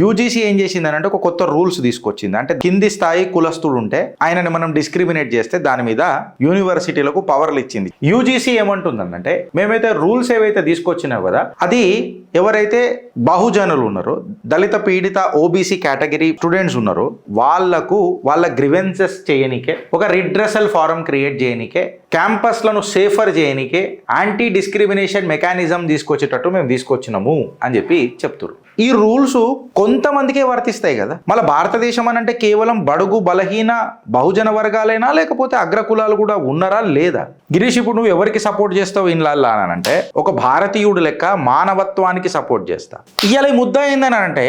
UGC ఏం చేసిందని అంటే ఒక కొత్త రూల్స్ తీసుకొచ్చింది. అంటే కింది స్థాయి కులస్తుడు ఉంటే ఆయనని మనం డిస్క్రిమినేట్ చేస్తే దాని మీద యూనివర్సిటీలకు పవర్లు ఇచ్చింది. యూజీసీ ఏమంటుందంటే మేమైతే రూల్స్ ఏవైతే తీసుకొచ్చినావు కదా అది ఎవరైతే బహుజనులు ఉన్నారో దళిత పీడిత ఓబీసీ కేటగిరీ స్టూడెంట్స్ ఉన్నారో వాళ్లకు వాళ్ళ గ్రివెన్సెస్ చేయనికే ఒక రిడ్రెసల్ ఫారం క్రియేట్ చేయనికే క్యాంపస్లను సేఫర్ చేయనికే యాంటీ డిస్క్రిమినేషన్ మెకానిజం తీసుకొచ్చేటట్టు మేము తీసుకొచ్చినాము అని చెప్పి చెప్తున్నారు. ఈ రూల్స్ కొంతమందికే వర్తిస్తాయి కదా. మళ్ళీ భారతదేశం అని అంటే కేవలం బడుగు బలహీన బహుజన వర్గాలైనా లేకపోతే అగ్రకులాలు కూడా ఉన్నారా లేదా? గిరీష్, ఇప్పుడు నువ్వు ఎవరికి సపోర్ట్ చేస్తావు ఇన్లాల్లా అని అంటే ఒక భారతీయుడు లెక్క మానవత్వానికి సపోర్ట్ చేస్తా. ఇవాళ ఈ ముద్ద ఏందని అంటే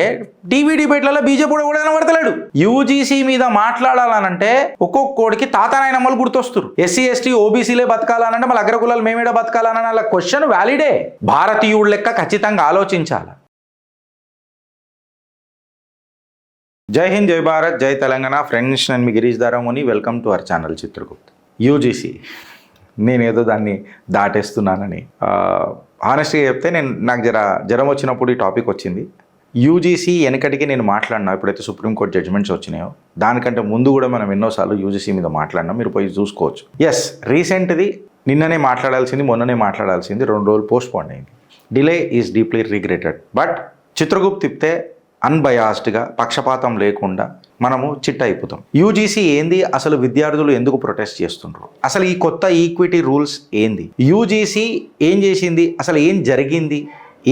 టీవీ డిబేట్లలో బీజేపీ కూడా కనబడతలేడు. యూజీసీ మీద మాట్లాడాలనంటే ఒక్కొక్కడికి తాతనాయనమ్మలు గుర్తొస్తారు. ఎస్సీ ఎస్టీ ఓబీసీలే బతకాలనంటే మళ్ళీ అగ్రకులాలు మేమేడ బతకాలన్న వాళ్ళ క్వశ్చన్ వ్యాలిడే. భారతీయుడు లెక్క ఖచ్చితంగా ఆలోచించాలి. జై హింద్, జై భారత్, జై తెలంగాణ. ఫ్రెండ్స్, నేను మీ Girish Daramuni. Welcome to our channel Chitragupt. UGC నేనేదో దాన్ని దాటేస్తున్నానని హానెస్ట్గా చెప్తే నాకు జ్వరం వచ్చినప్పుడు ఈ టాపిక్ వచ్చింది. యూజీసీ వెనకటికి నేను మాట్లాడినా ఎప్పుడైతే సుప్రీంకోర్టు జడ్జిమెంట్స్ వచ్చినాయో దానికంటే ముందు కూడా మనం ఎన్నోసార్లు యూజీసీ మీద మాట్లాడినాం. మీరు పోయి చూసుకోవచ్చు. ఎస్, రీసెంట్ది నిన్ననే మాట్లాడాల్సింది, మొన్ననే మాట్లాడాల్సింది 2 రోజులు పోస్ట్ పోన్ అయింది. Delay is deeply regretted. But Chitragupt తిప్పితే అన్బయాస్డ్గా పక్షపాతం లేకుండా మనము చిట్ట అయిపోతాం. యూజీసీ ఏంది, అసలు విద్యార్థులు ఎందుకు ప్రొటెస్ట్ చేస్తుండ్రు, అసలు ఈ కొత్త ఈక్విటీ రూల్స్ ఏంది, యూజీసీ ఏం చేసింది, అసలు ఏం జరిగింది,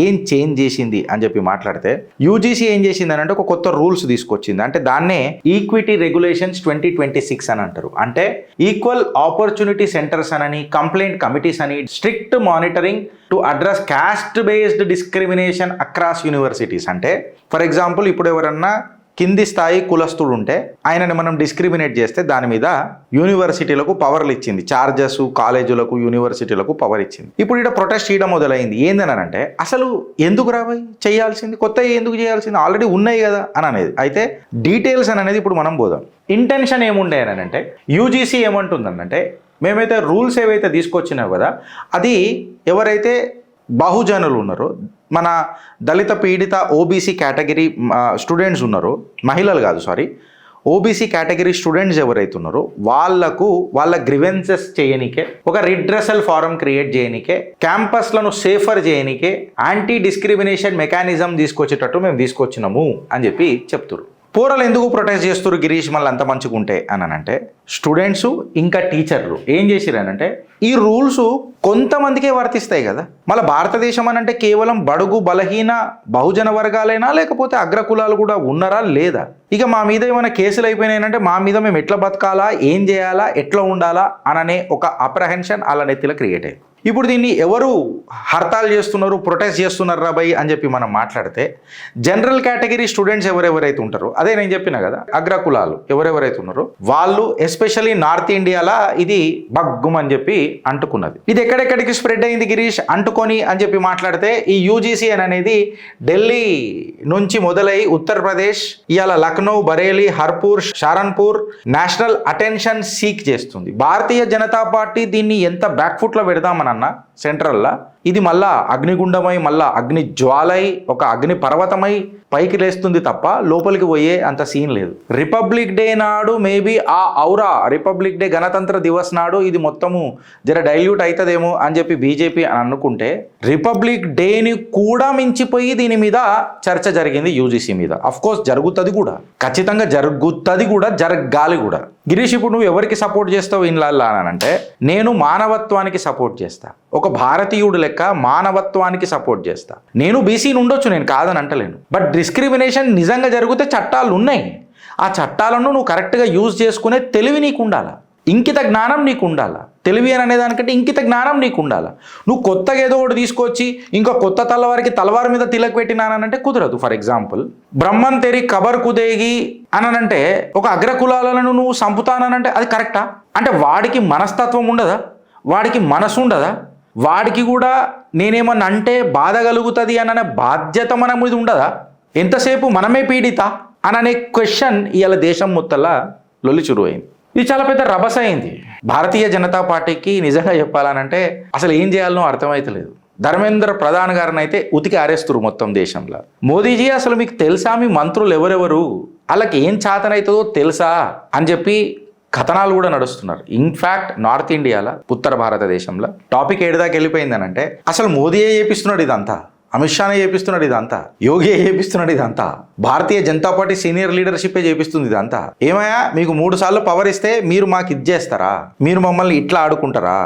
ఏం చేంజ్ చేసింది అని చెప్పి మాట్లాడితే యూజీసీ ఏం చేసింది అని అంటే ఒక కొత్త రూల్స్ తీసుకొచ్చింది. అంటే దాన్నే ఈక్విటీ రెగ్యులేషన్స్ 2026 అని అంటారు. అంటే ఈక్వల్ ఆపర్చునిటీ సెంటర్స్ అని, కంప్లైంట్ కమిటీస్ అని, strict monitoring to address caste based discrimination across universities. అంటే ఫర్ ఎగ్జాంపుల్ ఇప్పుడు ఎవరన్నా కింది స్థాయి కులస్తుడు ఉంటే ఆయనని మనం డిస్క్రిమినేట్ చేస్తే దాని మీద యూనివర్సిటీలకు పవర్లు ఇచ్చింది. చార్జెస్ కాలేజీలకు యూనివర్సిటీలకు పవర్ ఇచ్చింది. ఇప్పుడు ఇక్కడ ప్రొటెస్ట్ చేయడం మొదలైంది. ఏందని అంటే అసలు ఎందుకు రాబోయ్ చేయాల్సింది, కొత్త ఎందుకు చేయాల్సింది, ఆల్రెడీ ఉన్నాయి కదా అని అనేది. అయితే డీటెయిల్స్ అనేది ఇప్పుడు మనం పోదాం. ఇంటెన్షన్ ఏముండే అని అంటే యూజీసీ ఏమంటుందంటే మేమైతే రూల్స్ ఏవైతే తీసుకొచ్చినావు కదా అది ఎవరైతే బహుజనులు ఉన్నారో మన దళిత పీడిత ఓబీసీ కేటగిరీ స్టూడెంట్స్ ఉన్నారో, మహిళలు కాదు సారీ, ఓబీసీ కేటగిరీ స్టూడెంట్స్ ఎవరైతే ఉన్నారో వాళ్లకు వాళ్ళ గ్రివెన్సెస్ చేయనికే ఒక రిడ్రెసల్ ఫారం క్రియేట్ చేయనికే క్యాంపస్లను సేఫర్ చేయనికే యాంటీ డిస్క్రిమినేషన్ మెకానిజం తీసుకొచ్చేటట్టు మేము తీసుకొచ్చినాము అని చెప్పి చెప్తున్నారు. పోరలు ఎందుకు ప్రొటెస్ట్ చేస్తారు గిరీష్ మళ్ళీ అంత మంచిగా ఉంటే అని అంటే స్టూడెంట్స్ ఇంకా టీచర్లు ఏం చేసిరనంటే ఈ రూల్స్ కొంతమందికే వర్తిస్తాయి కదా. మళ్ళీ భారతదేశం అని అంటే కేవలం బడుగు బలహీన బహుజన వర్గాలైనా లేకపోతే అగ్రకులాలు కూడా ఉన్నారా లేదా? ఇక మా మీద ఏమైనా కేసులు అయిపోయినాయంటే మా మీద మేము ఎట్లా బతకాలా, ఏం చేయాలా, ఎట్లా ఉండాలా అననే ఒక అప్రహెన్షన్ అలా నెత్తిలో క్రియేట్ అయింది. ఇప్పుడు దీన్ని ఎవరు హర్తాలు చేస్తున్నారు, ప్రొటెస్ట్ చేస్తున్నారు రాబాయ్ అని చెప్పి మనం మాట్లాడితే జనరల్ కేటగిరీ స్టూడెంట్స్ ఎవరెవరైతే ఉంటారో, అదే నేను చెప్పిన కదా అగ్రకులాలు ఎవరెవరైతే ఉన్నారో వాళ్ళు ఎస్పెషల్లీ నార్త్ ఇండియాలో ఇది బగ్గుమ్ అని చెప్పి అంటుకున్నది. ఇది ఎక్కడెక్కడికి స్ప్రెడ్ అయింది గిరీష్ అంటుకొని అని చెప్పి మాట్లాడితే ఈ యూజీసీ అనేది ఢిల్లీ నుంచి మొదలై ఉత్తరప్రదేశ్, ఇవాళ Lucknow, Bareilly, హర్పూర్, షారన్పూర్ national attention seek చేస్తుంది. భారతీయ జనతా పార్టీ దీన్ని ఎంత బ్యాక్ఫుట్లో పెడదామని సెంట్రల్లా ఇది మళ్ళా అగ్నిగుండమై మళ్ళా అగ్ని జ్వాలై ఒక అగ్ని పర్వతమై పైకి లేస్తుంది తప్ప లోపలికి పోయే అంత సీన్ లేదు. రిపబ్లిక్ డే నాడు మేబీ ఆ ఔరా రిపబ్లిక్ డే గణతంత్ర దివస్ నాడు ఇది మొత్తము జర డైల్యూట్ అవుతుందేమో అని చెప్పి బీజేపీ అని అనుకుంటే రిపబ్లిక్ డేని కూడా మించిపోయి దీని మీద చర్చ జరిగింది యూజీసీ మీద. అఫ్కోర్స్ జరుగుతుంది కూడా, ఖచ్చితంగా జరుగుతుంది కూడా, జరగాలి కూడా. గిరీష్, ఇప్పుడు నువ్వు ఎవరికి సపోర్ట్ చేస్తావు ఇన్లాల్లా అని అంటే నేను మానవత్వానికి సపోర్ట్ చేస్తా. ఒక భారతీయుడు లెక్క మానవత్వానికి సపోర్ట్ చేస్తా. నేను బీసీని ఉండొచ్చు, నేను కాదని అంటలేను. బట్ డిస్క్రిమినేషన్ నిజంగా జరిగితే చట్టాలు ఉన్నాయి. ఆ చట్టాలను నువ్వు కరెక్ట్గా యూజ్ చేసుకునే తెలివి నీకు ఉండాలా, ఇంకిత జ్ఞానం నీకు ఉండాలా. తెలివి అని అనేదానికంటే ఇంకిత జ్ఞానం నీకు ఉండాలా. నువ్వు కొత్తగా ఏదో ఒకటి తీసుకొచ్చి ఇంకా కొత్త తలవారి మీద తిలక్ పెట్టినానంటే కుదరదు. ఫర్ ఎగ్జాంపుల్ బ్రహ్మన్ తెరి కబర్ కుదేగి అనంటే ఒక అగ్రకులాలను నువ్వు సంపుతానంటే అది కరెక్టా? అంటే వాడికి మనస్తత్వం ఉండదా, వాడికి మనసు ఉండదా, వాడికి కూడా నేనేమన్నా అంటే బాధ కలుగుతుంది అనే బాధ్యత మన మీద ఉండదా? ఎంతసేపు మనమే పీడిత అననే క్వశ్చన్ ఇవాళ దేశం మొత్తంలో లొల్లి చురువైంది. ఇది చాలా పెద్ద రభస అయింది. భారతీయ జనతా పార్టీకి నిజంగా చెప్పాలనంటే అసలు ఏం చేయాలనో అర్థమైతలేదు. ధర్మేంద్ర ప్రధాన్ గారిని అయితే ఉతికి ఆరేస్తురు మొత్తం దేశంలో. మోదీజీ అసలు మీకు తెలుసా మీ మంత్రులు ఎవరెవరు, వాళ్ళకి ఏం చేతనవుతుందో తెలుసా అని చెప్పి కథనాలు కూడా నడుస్తున్నారు. ఇన్ఫ్యాక్ట్ నార్త్ ఇండియాలో, ఉత్తర భారతదేశంలో టాపిక్ ఏడుదాకా వెళ్ళిపోయిందని అంటే అసలు మోదీయే చేపిస్తున్నాడు ఇదంతా, అమిత్ షానే చేపిస్తున్నాడు ఇదంతా, యోగియే చేపిస్తున్నాడు ఇదంతా, భారతీయ జనతా పార్టీ సీనియర్ లీడర్షిప్పే చేపిస్తుంది ఇదంతా. ఏమయ్యా మీకు 3 సార్లు పవర్ ఇస్తే మీరు మాకు ఇది చేస్తారా, మీరు మమ్మల్ని ఇట్లా ఆడుకుంటారా,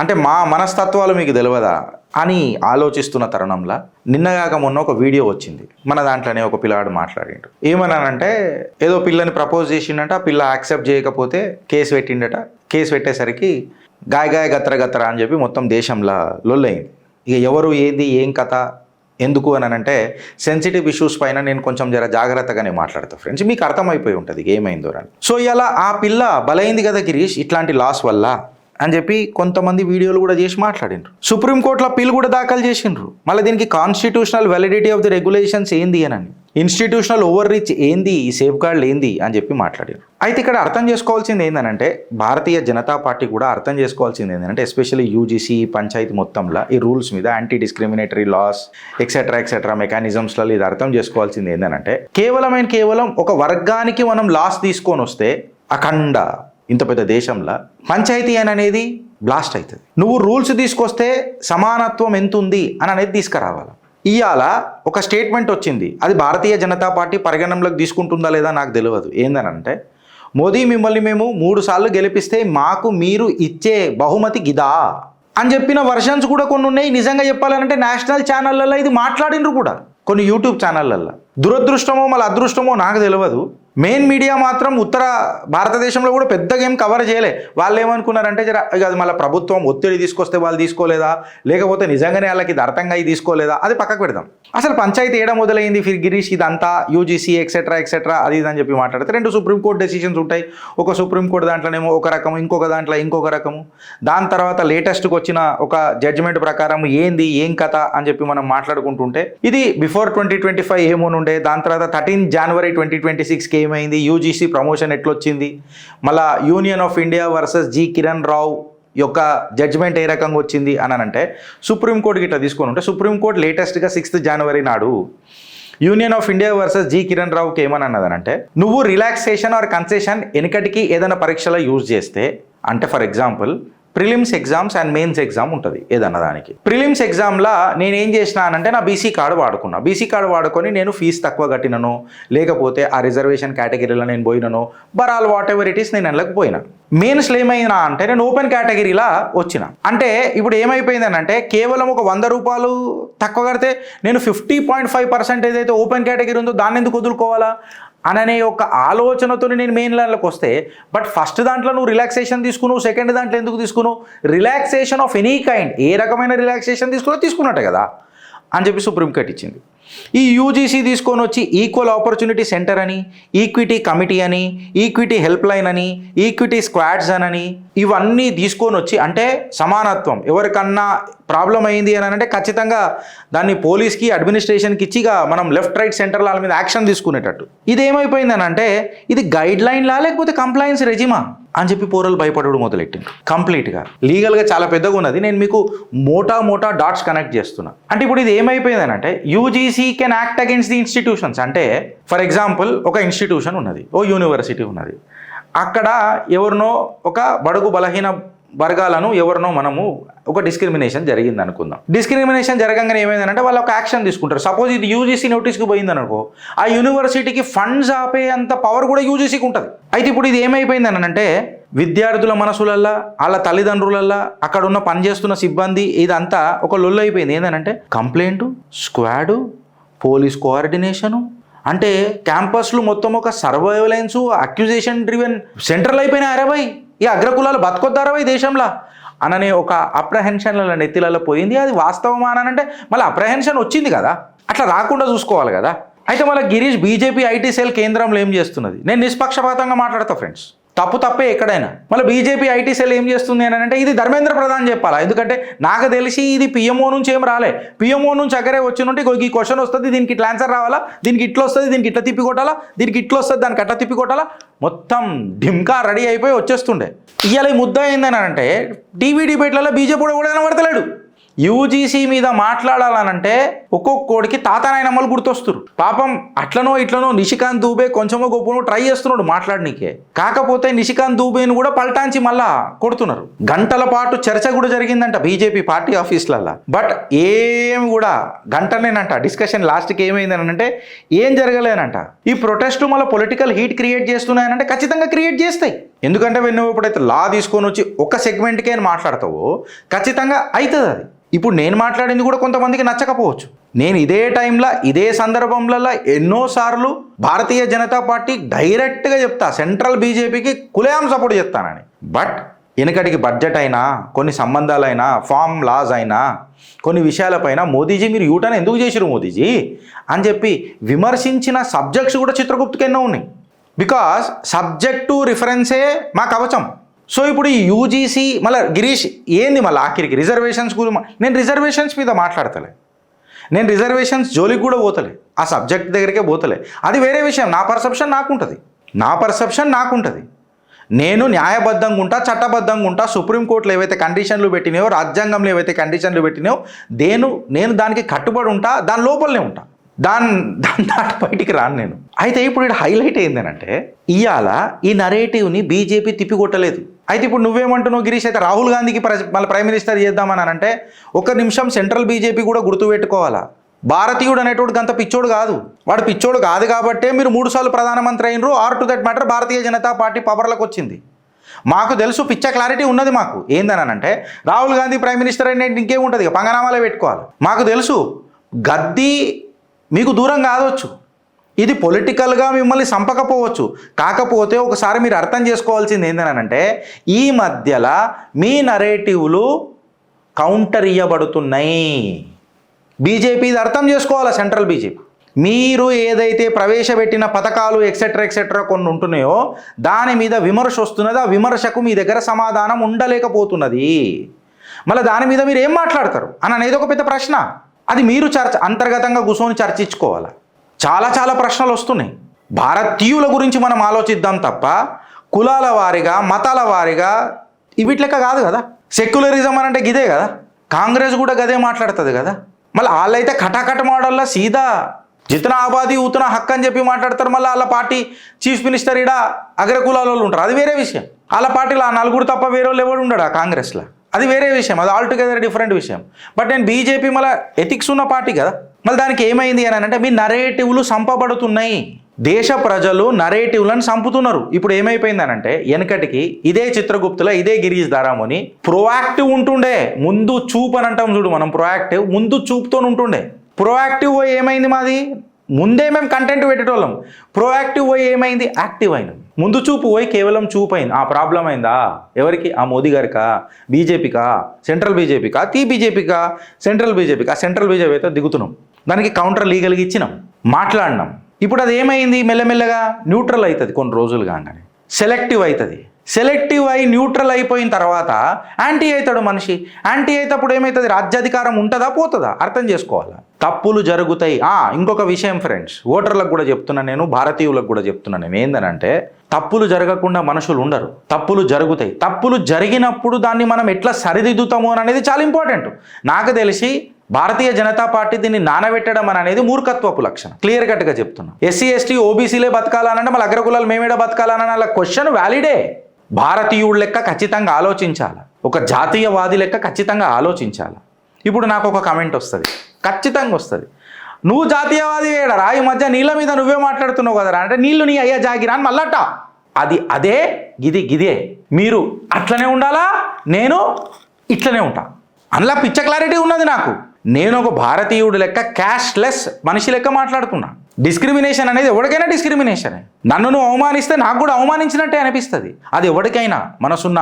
అంటే మా మనస్తత్వాలు మీకు తెలియదా అని ఆలోచిస్తున్న తరుణంలో నిన్నగాక మొన్న ఒక వీడియో వచ్చింది. మన దాంట్లోనే ఒక పిల్లాడు మాట్లాడిండు. ఏమన్నానంటే ఏదో పిల్లని ప్రపోజ్ చేసిండట, ఆ పిల్ల యాక్సెప్ట్ చేయకపోతే కేసు పెట్టిండట. కేసు పెట్టేసరికి గాయ గత్తర అని చెప్పి మొత్తం దేశంలో లొల్లయింది. ఇక ఎవరు ఏది ఏం కథ ఎందుకు అని అంటే సెన్సిటివ్ ఇష్యూస్ పైన నేను కొంచెం జాగ్రత్తగానే మాట్లాడతా ఫ్రెండ్స్, మీకు అర్థమైపోయి ఉంటుంది ఏమైందో అని. సో ఇలా ఆ పిల్ల బలైంది కదా గిరీష్ ఇట్లాంటి లాస్ వల్ల అని చెప్పి కొంతమంది వీడియోలు కూడా చేసి మాట్లాడిండ్రు. సుప్రీంకోర్టులో పిల్ కూడా దాఖలు చేసిండ్రు. మళ్ళీ దీనికి constitutional validity of the regulations ఏంది అని, ఇన్స్టిట్యూషనల్ ఓవర్ రీచ్ ఏంది, ఈ సేఫ్ గార్డ్ ఏంది అని చెప్పి మాట్లాడారు. అయితే ఇక్కడ అర్థం చేసుకోవాల్సింది ఏంటంటే భారతీయ జనతా పార్టీ కూడా అర్థం చేసుకోవాల్సింది ఏంటంటే ఎస్పెషల్లీ యూజీసీ పంచాయతీ మొత్తంలో ఈ రూల్స్ మీద యాంటీ డిస్క్రిమినేటరీ లాస్ ఎక్సెట్రా మెకానిజమ్స్లలో ఇది అర్థం చేసుకోవాల్సింది ఏంటంటే కేవలం ఒక వర్గానికి మనం లాస్ తీసుకొని వస్తే అఖండ ఇంత పెద్ద దేశంలో పంచాయతీ అనేది బ్లాస్ట్ అవుతుంది. నువ్వు రూల్స్ తీసుకొస్తే సమానత్వం ఎంత ఉంది అని అనేది తీసుకురావాలి. ఇవాళ ఒక స్టేట్మెంట్ వచ్చింది, అది భారతీయ జనతా పార్టీ పరిగణనలోకి తీసుకుంటుందా లేదా నాకు తెలియదు. ఏందనంటే మోదీ మిమ్మల్ని మేము 3 సార్లు గెలిపిస్తే మాకు మీరు ఇచ్చే బహుమతి గిదా అని చెప్పిన వర్షన్స్ కూడా కొన్ని ఉన్నాయి. నిజంగా చెప్పాలంటే నేషనల్ ఛానళ్ళల్లో ఇది మాట్లాడినరు కూడా, కొన్ని యూట్యూబ్ ఛానళ్ళల్లో. దురదృష్టమో మళ్ళీ అదృష్టమో నాకు తెలియదు. మెయిన్ మీడియా మాత్రం ఉత్తర భారతదేశంలో కూడా పెద్దగా ఏం కవర్ చేయలే. వాళ్ళు ఏమనుకున్నారంటే అది మళ్ళీ ప్రభుత్వం ఒత్తిడి తీసుకొస్తే వాళ్ళు తీసుకోలేదా, లేకపోతే నిజంగానే వాళ్ళకి ఇది అర్థంగా అయి తీసుకోలేదా, అది పక్కకు పెడదాం. అసలు పంచాయతీ ఏడ మొదలైంది గిరీష్ ఇదంతా యూజీసీ ఎక్సెట్రా అది ఇది అని చెప్పి మాట్లాడితే 2 సుప్రీంకోర్టు డెసిషన్స్ ఉంటాయి. ఒక సుప్రీంకోర్టు దాంట్లోనేమో ఒక రకము, ఇంకొక దాంట్లో ఇంకొక రకము. దాని తర్వాత లేటెస్ట్గా వచ్చిన ఒక జడ్జిమెంట్ ప్రకారం ఏంది ఏం కథ అని చెప్పి మనం మాట్లాడుకుంటుంటే ఇది బిఫోర్ 2025 ఏమోనుండే, దాని తర్వాత 13 జనవరి 2026కి ఏమైంది, యూజీసీ ప్రమోషన్ ఎట్లొచ్చింది, మళ్ళా Union of India versus G Kiran Rao యొక్క జడ్జిమెంట్ ఏ రకంగా వచ్చింది అని అంటే సుప్రీంకోర్టుకి ఇట్లా తీసుకొని ఉంటే సుప్రీంకోర్టు లేటెస్ట్గా 6 జనవరి నాడు Union of India versus G Kiran రావుకి ఏమని అన్నదనంటే నువ్వు రిలాక్సేషన్ ఆర్ కన్సెషన్ వెనకటికి ఏదైనా పరీక్షలో యూజ్ చేస్తే, అంటే for example prelims exams and mains exam ఉంటుంది ఏదన్నా దానికి. ప్రిలిమ్స్ ఎగ్జామ్లో నేను ఏం చేసినా అంటే నా బీసీ కార్డు వాడుకున్నా. బీసీ కార్డు వాడుకొని నేను ఫీజు తక్కువ కట్టినను, లేకపోతే ఆ రిజర్వేషన్ కేటగిరీలో నేను పోయినను, బరాల్ వాట్ ఎవర్ ఇట్ ఈస్ నేను అందులోకి పోయినా. మెయిన్స్లో ఏమైనా అంటే నేను ఓపెన్ కేటగిరీలా వచ్చిన. అంటే ఇప్పుడు ఏమైపోయిందని అంటే కేవలం ఒక 100 రూపాయలు తక్కువ కడితే నేను 50.5% ఏదైతే ఓపెన్ కేటగిరీ ఉందో దాన్ని ఎందుకు వదులుకోవాలా అననే ఒక ఆలోచనతో నేను మెయిన్ లైన్లోకి వస్తే, బట్ ఫస్ట్ దాంట్లో నువ్వు రిలాక్సేషన్ తీసుకున్నావు, సెకండ్ దాంట్లో ఎందుకు తీసుకున్నావు, రిలాక్సేషన్ ఆఫ్ ఎనీ కైండ్ ఏ రకమైన రిలాక్సేషన్ తీసుకున్నట్టే కదా అని చెప్పి సుప్రీంకోర్టు ఇచ్చింది. ఈ యూజీసీ తీసుకొని వచ్చి ఈక్వల్ ఆపర్చునిటీ సెంటర్ అని, ఈక్విటీ కమిటీ అని, ఈక్విటీ హెల్ప్ లైన్ అని, ఈక్విటీ స్క్వాడ్స్ అని ఇవన్నీ తీసుకొని వచ్చి అంటే సమానత్వం, ఎవరికన్నా ప్రాబ్లం అయింది అని అంటే ఖచ్చితంగా దాన్ని పోలీస్కి అడ్మినిస్ట్రేషన్కి ఇచ్చిగా మనం లెఫ్ట్ రైట్ సెంటర్ల వాళ్ళ మీద యాక్షన్ తీసుకునేటట్టు. ఇది ఏమైపోయిందని అంటే ఇది గైడ్ లైన్లా లేకపోతే కంప్లైన్స్ రెజిమా అని చెప్పి పోరలు భయపడడం మొదలెట్టింది. కంప్లీట్గా లీగల్గా చాలా పెద్దగా ఉన్నది. నేను మీకు మోటా డాట్స్ కనెక్ట్ చేస్తున్నా. అంటే ఇప్పుడు ఇది ఏమైపోయిందని అంటే UGC can act against the institutions. అంటే ఫర్ ఎగ్జాంపుల్ ఒక ఇన్స్టిట్యూషన్ ఉన్నది, ఓ యూనివర్సిటీ ఉన్నది, అక్కడ ఎవరినో ఒక బడుగు బలహీన వర్గాలను ఎవరినో మనము ఒక డిస్క్రిమినేషన్ జరిగింది అనుకుందాం. డిస్క్రిమినేషన్ జరగంగానే ఏమైందంటే వాళ్ళు ఒక యాక్షన్ తీసుకుంటారు. సపోజ్ ఇది యూజీసీ నోటీస్కి పోయిందని అనుకో, ఆ యూనివర్సిటీకి ఫండ్స్ ఆపే అంత పవర్ కూడా యూజీసీకి ఉంటుంది. అయితే ఇప్పుడు ఇది ఏమైపోయిందని అంటే విద్యార్థుల మనసులల్లా, వాళ్ళ తల్లిదండ్రులల్లా, అక్కడ ఉన్న పనిచేస్తున్న సిబ్బంది ఇదంతా ఒక లొల్లు అయిపోయింది. ఏంటంటే కంప్లైంట్, స్క్వాడు, పోలీస్ కోఆర్డినేషను, అంటే క్యాంపస్లు మొత్తం ఒక సర్వైలెన్స్ అక్యూజేషన్ డ్రివెన్ సెంట్రల్ అయిపోయినాయి. అరవై ఈ అగ్రకులాలు బతకొద్దారవై దేశంలో అననే ఒక అప్రహెన్షన్ల నెత్తిలలో పోయింది. అది వాస్తవమా అని అంటే మళ్ళీ అప్రహెన్షన్ వచ్చింది కదా, అట్లా రాకుండా చూసుకోవాలి కదా. అయితే మళ్ళీ గిరీష్ బీజేపీ ఐటీ సెల్ కేంద్రంలో ఏం చేస్తున్నది, నేను నిష్పక్షపాతంగా మాట్లాడతా ఫ్రెండ్స్, తప్పే ఎక్కడైనా. మళ్ళీ బీజేపీ ఐటీ సెల్ ఏం చేస్తుంది అని అంటే ఇది ధర్మేంద్ర ప్రధాన్ చెప్పాలా, ఎందుకంటే నాకు తెలిసి ఇది పిఎంఓ నుంచి ఏం రాలే, పిఎంఓ నుంచి అగరే వచ్చినుంటే ఈ క్వశ్చన్ వస్తుంది, దీనికి ఇట్లా ఆన్సర్ రావాలా, దీనికి ఇట్లా వస్తుంది, దీనికి ఇట్లా తిప్పి కొట్టాలా, దీనికి ఇట్లా వస్తుంది, దానికి అట్లా తిప్పి కొట్టాలా, మొత్తం ఢిమ్కా రెడీ అయిపోయి వచ్చేస్తుండే. ఇవాళ ఈ ముద్ద ఏందని అంటే టీవీ డిబేట్లలో బీజేపీ కూడా కనబడతలేడు. యూజీసీ మీద మాట్లాడాలనంటే ఒక్కొక్కడికి తాతనాయనమ్మలు గుర్తొస్తారు. పాపం అట్లనో ఇట్లనో నిషికాంత్ దూబే కొంచెమో గొప్పనో ట్రై చేస్తున్నాడు మాట్లాడనీకే. కాకపోతే నిషికాంత్ దూబేను కూడా పల్టాంచి మళ్ళా కొడుతున్నారు. గంటల పాటు చర్చ కూడా జరిగిందంట బీజేపీ పార్టీ ఆఫీస్లల్లో. బట్ ఏమి కూడా గంటనేనంట డిస్కషన్. లాస్ట్కి ఏమైందని అంటే ఏం జరగలేనంట. ఈ ప్రొటెస్ట్ మళ్ళీ పొలిటికల్ హీట్ క్రియేట్ చేస్తున్నాయనంటే ఖచ్చితంగా క్రియేట్ చేస్తాయి. ఎందుకంటే నువ్వు ఎప్పుడైతే లా తీసుకొని వచ్చి ఒక సెగ్మెంట్కే మాట్లాడతావో ఖచ్చితంగా అవుతుంది అది. ఇప్పుడు నేను మాట్లాడింది కూడా కొంతమందికి నచ్చకపోవచ్చు. నేను ఇదే టైంలో ఇదే సందర్భంలో ఎన్నోసార్లు భారతీయ జనతా పార్టీ డైరెక్ట్గా చెప్తా సెంట్రల్ బీజేపీకి కులేం సపోర్ట్ చేస్తానని. బట్ వెనకటికి బడ్జెట్ అయినా కొన్ని సంబంధాలైనా ఫామ్ లాస్ అయినా కొన్ని విషయాలపైన మోదీజీ మీరు యూటర్న్ ఎందుకు చేసిరు మోదీజీ అని చెప్పి విమర్శించిన సబ్జెక్ట్స్ కూడా చిత్రగుప్తకి ఎన్నో ఉన్నాయి. బికాస్ సబ్జెక్టు రిఫరెన్సే మా కవచం. సో ఇప్పుడు ఈ యూజీసీ మళ్ళీ గిరీష్ ఏంది మళ్ళీ ఆఖరికి రిజర్వేషన్స్ గురించి నేను రిజర్వేషన్స్ మీద మాట్లాడతలే. నేను రిజర్వేషన్స్ జోలికి కూడా పోతలే, ఆ సబ్జెక్ట్ దగ్గరికే పోతలే. అది వేరే విషయం. నా పర్సెప్షన్ నాకుంటుంది. నేను న్యాయబద్ధంగా ఉంటా, చట్టబద్ధంగా ఉంటా. సుప్రీంకోర్టులో ఏవైతే కండిషన్లు పెట్టినాయో, రాజ్యాంగంలో ఏవైతే కండిషన్లు పెట్టినాయో నేను దానికి కట్టుబడి ఉంటా, దాని లోపలనే ఉంటా. దాని దాటి బయటికి రాను నేను. అయితే ఇప్పుడు ఇక్కడ హైలైట్ ఏంటంటే ఇవాళ ఈ నరేటివ్ని బీజేపీ తిప్పికొట్టలేదు. అయితే ఇప్పుడు నువ్వేమంటున్నావు గిరీష్, అయితే రాహుల్ గాంధీకి మళ్ళీ ప్రైమ్ మినిస్టర్ చేద్దామని అంటే ఒక్క నిమిషం సెంట్రల్ బీజేపీ కూడా గుర్తుపెట్టుకోవాలా. భారతీయుడు అనేటోడు అంత పిచ్చోడు కాదు. వాడు పిచ్చోడు కాదు కాబట్టే మీరు 3 సార్లు ప్రధానమంత్రి అయినరు. Or to that matter Bharatiya Janata party పవర్లకు వచ్చింది. మాకు తెలుసు, పిచ్చ క్లారిటీ ఉన్నది మాకు. ఏందనంటే రాహుల్ గాంధీ ప్రైమ్ మినిస్టర్ అయిన ఇంకేముంటుంది, పంగనామాలే పెట్టుకోవాలి. మాకు తెలుసు గద్దీ మీకు దూరం కావచ్చు, ఇది పొలిటికల్గా మిమ్మల్ని చంపకపోవచ్చు. కాకపోతే ఒకసారి మీరు అర్థం చేసుకోవాల్సింది ఏంటనంటే ఈ మధ్యలో మీ నరేటివ్లు కౌంటర్ ఇవ్వబడుతున్నాయి. బీజేపీ ఇది అర్థం చేసుకోవాలా. సెంట్రల్ బీజేపీ మీరు ఏదైతే ప్రవేశపెట్టిన పథకాలు ఎక్సెట్రా కొన్ని ఉంటున్నాయో దాని మీద విమర్శ వస్తున్నది. ఆ విమర్శకు మీ దగ్గర సమాధానం ఉండలేకపోతున్నది. మళ్ళీ దాని మీద మీరు ఏం మాట్లాడతారు అని అనేది ఒక పెద్ద ప్రశ్న. అది మీరు అంతర్గతంగా కూర్చొని చర్చించుకోవాలి. చాలా ప్రశ్నలు వస్తున్నాయి. భారతీయుల గురించి మనం ఆలోచిద్దాం తప్ప కులాల వారిగా మతాల వారిగా వీటిలెక్క కాదు కదా. సెక్యులరిజం అని అంటే గిదే కదా. కాంగ్రెస్ కూడా గదే మాట్లాడుతుంది కదా. మళ్ళీ వాళ్ళైతే కటాకట మోడల్లో సీదా జితనా ఆబాదీ ఉతనా హక్ అని చెప్పి మాట్లాడతారు. మళ్ళీ వాళ్ళ పార్టీ చీఫ్ మినిస్టర్ ఈడ అగ్రకులాల వాళ్ళు ఉంటారు. అది వేరే విషయం. వాళ్ళ పార్టీలో ఆ 4 తప్ప వేరే వాళ్ళు ఎవడు ఉండడు ఆ కాంగ్రెస్లో. అది వేరే విషయం. అది ఆల్టుగెదర్ డిఫరెంట్ విషయం. బట్ నేను బీజేపీ మళ్ళీ ఎథిక్స్ ఉన్న పార్టీ కదా. మళ్ళీ దానికి ఏమైంది అని అంటే మీ నరేటివ్లు సంపబడుతున్నాయి. దేశ ప్రజలు నరేటివ్లను చంపుతున్నారు. ఇప్పుడు ఏమైపోయింది అని అంటే వెనకటికి ఇదే చిత్రగుప్తులో ఇదే గిరీష్ దారామోని ప్రొయాక్టివ్ ఉంటుండే. ముందు చూపు అని అంటాం చూడు మనం, ప్రొయాక్టివ్ ముందు చూపుతో ఉంటుండే. ప్రొయాక్టివ్ పోయి ఏమైంది మాది, ముందే మేము కంటెంట్ పెట్టేటోళ్ళం. ప్రొయాక్టివ్ పోయి ఏమైంది, యాక్టివ్ అయినాం. ముందు చూపు పోయి కేవలం చూపు అయింది. ఆ ప్రాబ్లం అయిందా ఎవరికి, ఆ మోదీ గారికా, బీజేపీకా, సెంట్రల్ బీజేపీకా, బీజేపీకా, సెంట్రల్ బీజేపీకా. సెంట్రల్ బీజేపీ అయితే దిగుతున్నాం, దానికి కౌంటర్ లీగల్గా ఇచ్చినాం, మాట్లాడినాం. ఇప్పుడు అది ఏమైంది, మెల్లమెల్లగా న్యూట్రల్ అవుతుంది. కొన్ని రోజులు కాగానే సెలెక్టివ్ అవుతుంది. సెలెక్టివ్ అయి న్యూట్రల్ అయిపోయిన తర్వాత యాంటీ అవుతాడు మనిషి. యాంటీ అయినప్పుడు ఏమవుతుంది, రాజ్యాధికారం ఉంటుందా పోతుందా అర్థం చేసుకోవాలి. తప్పులు జరుగుతాయి. ఇంకొక విషయం ఫ్రెండ్స్, ఓటర్లకు కూడా చెప్తున్నాను నేను, భారతీయులకు కూడా చెప్తున్నాను నేను. ఏందనంటే తప్పులు జరగకుండా మనుషులు ఉండరు. తప్పులు జరుగుతాయి. తప్పులు జరిగినప్పుడు దాన్ని మనం ఎట్లా సరిదిద్దుతాము అనేది చాలా ఇంపార్టెంట్. నాకు తెలిసి భారతీయ జనతా పార్టీ దీన్ని నానబెట్టడం అనేది మూర్ఖత్వపు లక్షణం. క్లియర్ కట్గా చెప్తున్నా. ఎస్సీ ఎస్టీ ఓబీసీలే బతకాలనంటే మళ్ళీ అగ్రకులాలు మేమేడ బతకాలన్న వాళ్ళ క్వశ్చన్ వ్యాలిడే. భారతీయుడు లెక్క ఖచ్చితంగా ఆలోచించాలి. ఒక జాతీయవాది లెక్క ఖచ్చితంగా ఆలోచించాలి. ఇప్పుడు నాకు ఒక కమెంట్ వస్తుంది, ఖచ్చితంగా వస్తుంది, నువ్వు జాతీయవాది వేయడరా, ఈ మధ్య నీళ్ళ మీద నువ్వే మాట్లాడుతున్నావు కదరా అంటే నీళ్ళు నీ అయ్యా జాగిరా అని మళ్ళట. అదే గిదే మీరు అట్లనే ఉండాలా, నేను ఇట్లనే ఉంటా. అందులో పిచ్చ క్లారిటీ ఉన్నది నాకు. నేను ఒక భారతీయుడు లెక్క క్యాష్లెస్ మనిషి లెక్క మాట్లాడుతున్నా. డిస్క్రిమినేషన్ అనేది ఎవరికైనా డిస్క్రిమినేషనే. నన్ను నువ్వు అవమానిస్తే నాకు కూడా అవమానించినట్టే అనిపిస్తుంది. అది ఎవరికైనా, మనసున్న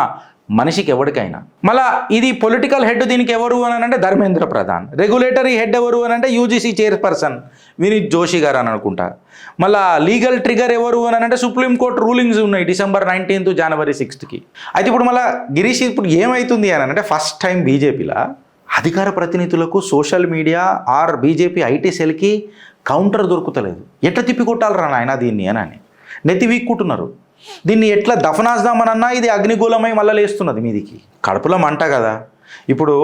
మనిషికి ఎవరికైనా. మళ్ళీ ఇది పొలిటికల్ హెడ్ దీనికి ఎవరు అని అంటే ధర్మేంద్ర ప్రధాన్. రెగ్యులేటరీ హెడ్ ఎవరు అని అంటే యూజీసీ చైర్పర్సన్ వినీత్ జోషి గారు అని అనుకుంటా. మళ్ళీ లీగల్ ట్రిగర్ ఎవరు అని అంటే సుప్రీంకోర్టు రూలింగ్స్ ఉన్నాయి December 19th January 6th. అయితే ఇప్పుడు మళ్ళీ గిరీష్ ఇప్పుడు ఏమవుతుంది అని అంటే ఫస్ట్ టైం బీజేపీలో అధికార ప్రతినిధులకు social media or BJP IT సెల్కి కౌంటర్ దొరుకుతలేదు. ఎట్లా తిప్పికొట్టాలరా నాయన దీన్ని అని నెత్తి వీక్కుంటున్నారు. దీన్ని ఎట్లా దఫనాజ్దామనన్నా ఇది అగ్నిగోళమై మళ్ళీ లేస్తున్నది మీదికి. కడుపులో మంట కదా. ఇప్పుడు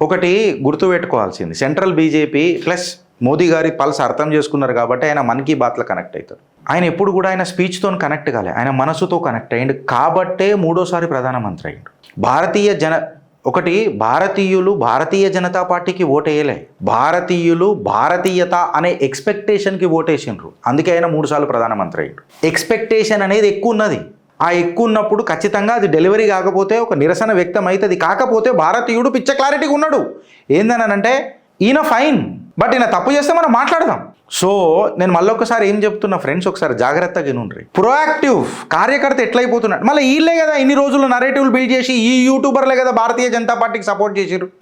ఒకటి గుర్తుపెట్టుకోవాల్సింది, సెంట్రల్ బీజేపీ ప్లస్ మోదీ గారి పల్స్ అర్థం చేసుకున్నారు కాబట్టి ఆయన మన్ కీ బాత్లో కనెక్ట్ అవుతారు. ఆయన ఎప్పుడు కూడా ఆయన స్పీచ్తో కనెక్ట్ కాలే, ఆయన మనసుతో కనెక్ట్ అయ్యిండు కాబట్టే 3వ ప్రధానమంత్రి అయ్యిండు. భారతీయులు భారతీయ జనతా పార్టీకి ఓటేయలే, భారతీయులు భారతీయత అనే ఎక్స్పెక్టేషన్కి ఓటేసిండ్రు. అందుకే ఆయన 3 సార్లు ప్రధానమంత్రి అయ్యాడు. ఎక్స్పెక్టేషన్ అనేది ఎక్కువ ఉన్నది. ఆ ఎక్కువ ఉన్నప్పుడు ఖచ్చితంగా అది డెలివరీ కాకపోతే ఒక నిరసన వ్యక్తం అవుతుంది. కాకపోతే భారతీయుడు పిచ్చ క్లారిటీగా ఉన్నాడు. ఏందనంటే ఈయన ఫైన్, బట్ ఈయన తప్పు చేస్తే మనం మాట్లాడదాం. సో నేను మళ్ళీ ఒకసారి ఏం చెప్తున్నా ఫ్రెండ్స్, ఒకసారి జాగ్రత్తగా వినుండ్రి. ప్రొయాక్టివ్ కార్యకర్త ఎట్లయిపోతున్నాడు. మళ్ళీ వీళ్ళే కదా ఇన్ని రోజులు నరేటివ్లు బిల్డ్ చేసి, ఈ యూట్యూబర్లే కదా భారతీయ జనతా పార్టీకి సపోర్ట్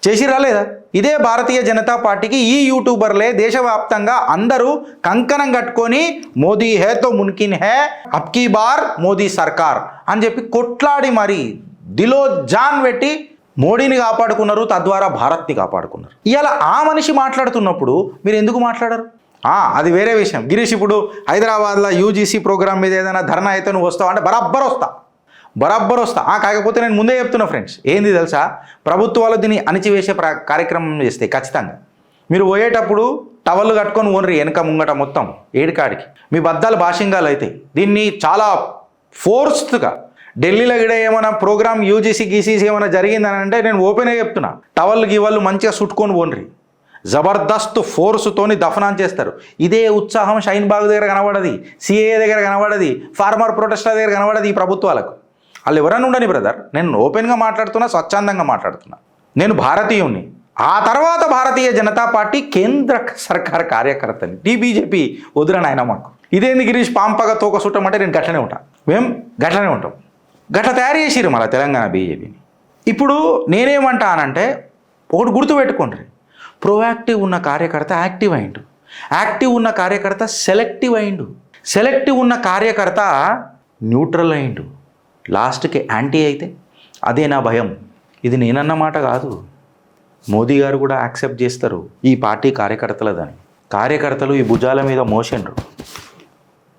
చేసిరా లేదా? ఇదే భారతీయ జనతా పార్టీకి ఈ యూట్యూబర్లే దేశవ్యాప్తంగా అందరూ కంకణం కట్టుకొని మోదీ హే తో మున్కిన్ హే, అబ్కీ బార్ మోదీ సర్కార్ అని చెప్పి కొట్లాడి మరి దిలో జాన్ పెట్టి మోడీని కాపాడుకున్నారు, తద్వారా భారత్ని కాపాడుకున్నారు. ఇవాళ ఆ మనిషి మాట్లాడుతున్నప్పుడు మీరు ఎందుకు మాట్లాడరు? అది వేరే విషయం. గిరీష్, ఇప్పుడు హైదరాబాద్లో యూజీసీ ప్రోగ్రామ్ మీద ఏదైనా ధర్నా అయితే నువ్వు వస్తావు అంటే బరాబ్బర్ వస్తా. కాకపోతే నేను ముందే చెప్తున్నా ఫ్రెండ్స్, ఏంది తెలుసా, ప్రభుత్వాలు దీన్ని అణిచివేసే కార్యక్రమం చేస్తే ఖచ్చితంగా మీరు పోయేటప్పుడు టవల్లు కట్టుకొని ఓనరి వెనక ముంగట మొత్తం ఏడికాడికి మీ బద్దాలు భాషింగాలు అయితే దీన్ని చాలా ఫోర్స్డ్గా ఢిల్లీలో కూడా ఏమైనా ప్రోగ్రామ్ యూజీసీ గీసీసీ ఏమైనా జరిగిందని అంటే నేను ఓపెన్గా చెప్తున్నా, టవల్ గివళ్ళు మంచిగా చుట్టుకొని పోండ్రి, జబర్దస్త్ ఫోర్స్తోని దఫనాన్ చేస్తారు. ఇదే ఉత్సాహం షైన్ బాగ్ దగ్గర కనబడది, సిఏఏ దగ్గర కనబడది, ఫార్మర్ ప్రొటెస్టర్ దగ్గర కనబడది. ఈ ప్రభుత్వాలకు వాళ్ళు ఎవరైనా ఉండని బ్రదర్, నేను ఓపెన్గా మాట్లాడుతున్నా, స్వచ్ఛందంగా మాట్లాడుతున్నా. నేను భారతీయుణ్ణి, ఆ తర్వాత భారతీయ జనతా పార్టీ కేంద్ర సర్కార్ కార్యకర్తని. బీజేపీ వదిలిన ఆయన మాకు ఇదేంది గిరీష్ పాంపగా తోక చుట్టం అంటే నేను గట్లనే ఉంటాను, మేము గట్లనే ఉంటాం. గట్ల తయారు చేసిరు మన తెలంగాణ బీజేపీని. ఇప్పుడు నేనేమంటానంటే ఒకటి గుర్తుపెట్టుకోండి, ప్రోయాక్టివ్ ఉన్న కార్యకర్త యాక్టివ్ అయిండు, యాక్టివ్ ఉన్న కార్యకర్త సెలెక్టివ్ అయిండు, సెలెక్టివ్ ఉన్న కార్యకర్త న్యూట్రల్ అయిండు, లాస్ట్కి యాంటీ అయితే అదే నా భయం. ఇది నేనన్న మాట కాదు, మోదీ గారు కూడా యాక్సెప్ట్ చేస్తారు ఈ పార్టీ కార్యకర్తలదని. కార్యకర్తలు ఈ భుజాల మీద మోసిండ్రు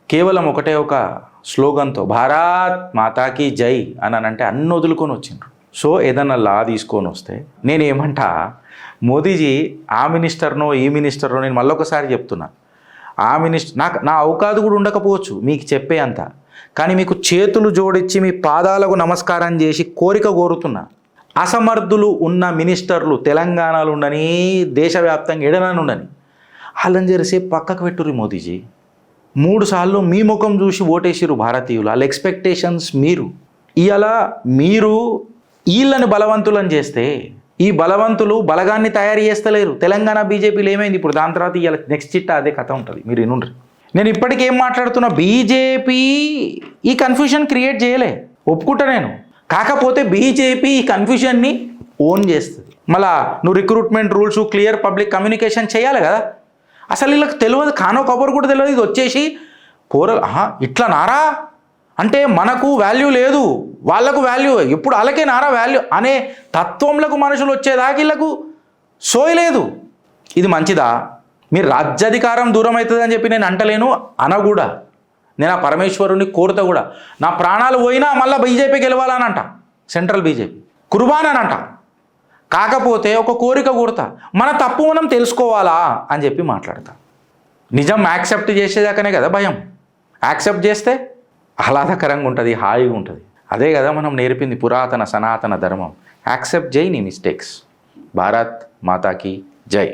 కేవలం ఒకటే ఒక స్లోగన్తో, భారత్ మాతాకి జై అని అంటే అన్ని వదులుకొని వచ్చిండ్రు. సో ఏదన్నా లా తీసుకొని వస్తే నేనేమంటా, మోదీజీ ఆ మినిస్టర్నో ఈ మినిస్టర్నో, నేను మళ్ళొకసారి చెప్తున్నా, ఆ మినిస్టర్ నా అవకాశం కూడా ఉండకపోవచ్చు మీకు చెప్పే అంత, కానీ మీకు చేతులు జోడించి మీ పాదాలకు నమస్కారం చేసి కోరిక కోరుతున్నా, అసమర్థులు ఉన్న మినిస్టర్లు తెలంగాణలో ఉండని, దేశవ్యాప్తంగా ఎడనని ఉండని, వాళ్ళని జరిసేపు పక్కకు పెట్టుర్రి. మోదీజీ 3 సార్లు మీ ముఖం చూసి ఓటేసిరు భారతీయులు, వాళ్ళ ఎక్స్పెక్టేషన్స్ మీరు. ఇవాళ మీరు వీళ్ళని బలవంతులను చేస్తే ఈ బలవంతులు బలగాన్ని తయారు చేస్తలేరు. తెలంగాణ బీజేపీలో ఏమైంది ఇప్పుడు, దాని తర్వాత ఇవాళ నెక్స్ట్ చిట్టా అదే కథ ఉంటుంది. మీరు వినుండ్రి. నేను ఇప్పటికేం మాట్లాడుతున్నా, బీజేపీ ఈ కన్ఫ్యూజన్ క్రియేట్ చేయలే, ఒప్పుకుంటా నేను. కాకపోతే బీజేపీ ఈ కన్ఫ్యూజన్ని ఓన్ చేస్తుంది. మళ్ళా నువ్వు recruitment rules, clear public communication చేయాలి కదా. అసలు వీళ్ళకి తెలియదు, కానో కబర్ కూడా తెలియదు. ఇది వచ్చేసి పోరలు ఇట్లా నారా అంటే మనకు వాల్యూ లేదు, వాళ్ళకు వాల్యూ, ఎప్పుడు వాళ్ళకే నారా వాల్యూ అనే తత్వంలకు మనుషులు వచ్చేదాకా వీళ్ళకు సోయలేదు. ఇది మంచిదా? మీరు రాజ్యాధికారం దూరం అవుతుంది అని చెప్పి నేను అంటలేను, అనకూడా. నేను ఆ పరమేశ్వరుని కోరుతా కూడా, నా ప్రాణాలు పోయినా మళ్ళీ బీజేపీ గెలవాలనంట, సెంట్రల్ బీజేపీ కుర్బాన్ అని అంట. కాకపోతే ఒక కోరిక కోరుతా, మన తప్పు మనం తెలుసుకోవాలా అని చెప్పి మాట్లాడతా. నిజం యాక్సెప్ట్ చేసేదాకనే కదా భయం. యాక్సెప్ట్ చేస్తే ఆహ్లాదకరంగా ఉంటుంది, హాయిగా ఉంటుంది. అదే కదా మనం నేర్పింది పురాతన సనాతన ధర్మం. యాక్సెప్ట్ చేయి నీ మిస్టేక్స్. భారత్ మాతాకి జై.